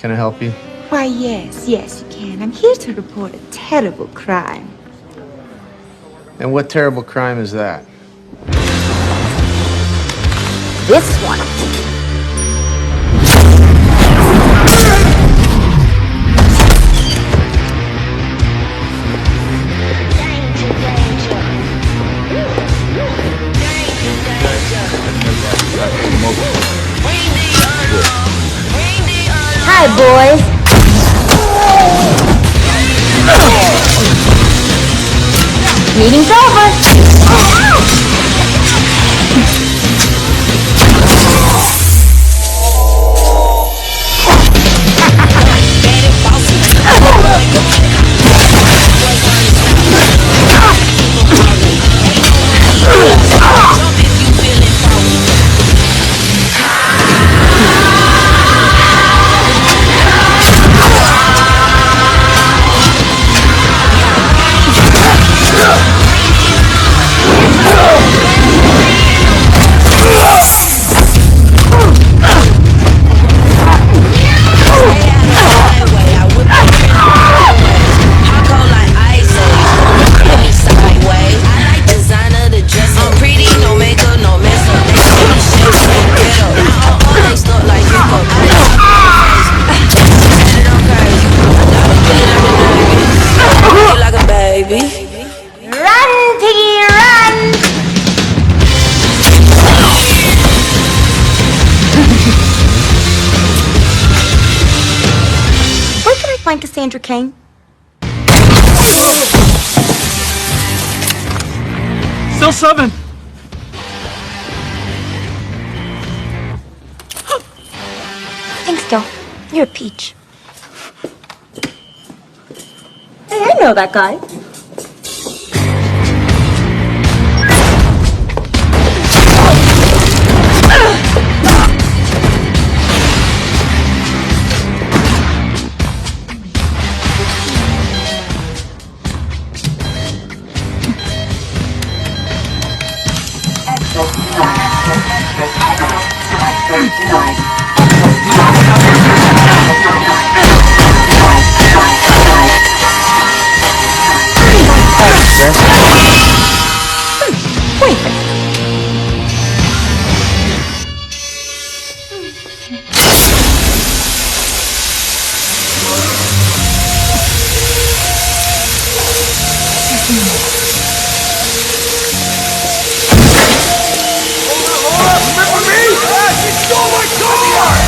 Can I help you? Why, yes, you can. I'm here to report a terrible crime. And what terrible crime is that? This one. Hi, boys. Meeting's over. Cassandra Kane. Still 7. Thanks, Del. You're a peach. Hey, I know that guy.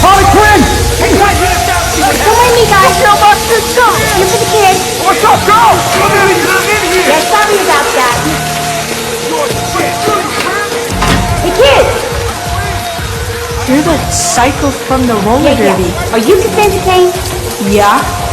Harley Quinn! Hey, guys, you just got to see what Don't mind me, guys. No, boss, let's go. Here for the kids. What's up, go! Come in here! Yeah, sorry about that. Hey, kids! You're the psycho from the roller derby. Are you Cassandra Kane? Yeah.